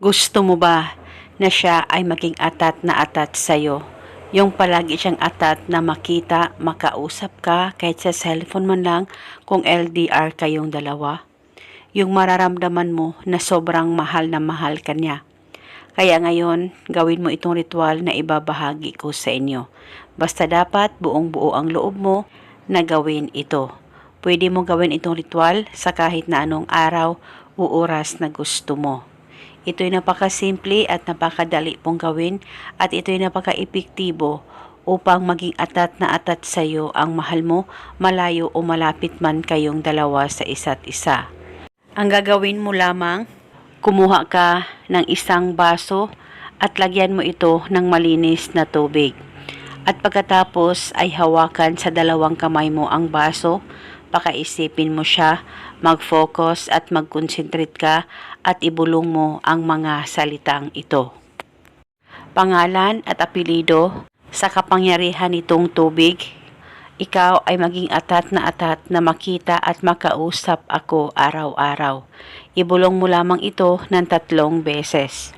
Gusto mo ba na siya ay maging atat na atat sa'yo? Yung palagi siyang atat na makita, makausap ka kahit sa cellphone man lang kung LDR kayong dalawa. Yung mararamdaman mo na sobrang mahal na mahal ka niya. Kaya ngayon, gawin mo itong ritual na ibabahagi ko sa inyo. Basta dapat buong buo ang loob mo na gawin ito. Pwede mo gawin itong ritual sa kahit na anong araw o oras na gusto mo. Ito'y napakasimple at napakadali pong gawin at ito'y napaka-epektibo upang maging atat na atat sa iyo ang mahal mo, malayo o malapit man kayong dalawa sa isa't isa. Ang gagawin mo lamang, kumuha ka ng isang baso at lagyan mo ito ng malinis na tubig. At pagkatapos ay hawakan sa dalawang kamay mo ang baso, pakaisipin mo siya, mag-focus at mag-concentrate ka at ibulong mo ang mga salitang ito. Pangalan at apelido, sa kapangyarihan nitong tubig, ikaw ay maging atat na makita at makausap ako araw-araw. Ibulong mo lamang ito ng 3 beses.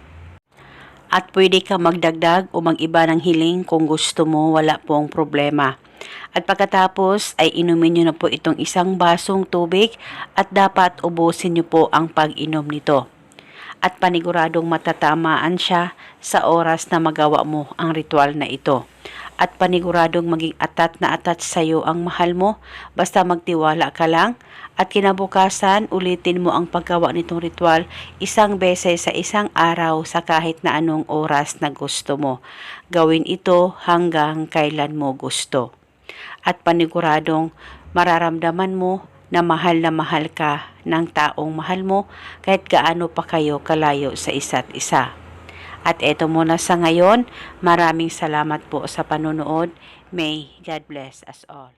At pwede ka magdagdag o mag-iba ng hiling kung gusto mo, wala pong problema. At pagkatapos ay inumin nyo na po itong isang basong tubig at dapat ubusin nyo po ang pag-inom nito. At paniguradong matatamaan siya sa oras na magawa mo ang ritual na ito. At paniguradong maging atat na atat sa iyo ang mahal mo, basta magtiwala ka lang. At kinabukasan, ulitin mo ang paggawa nitong ritual 1 beses sa isang araw sa kahit na anong oras na gusto mo. Gawin ito hanggang kailan mo gusto. At paniguradong mararamdaman mo na mahal ka ng taong mahal mo kahit gaano pa kayo kalayo sa isa't isa. At eto muna sa ngayon, maraming salamat po sa panonood. May God bless us all.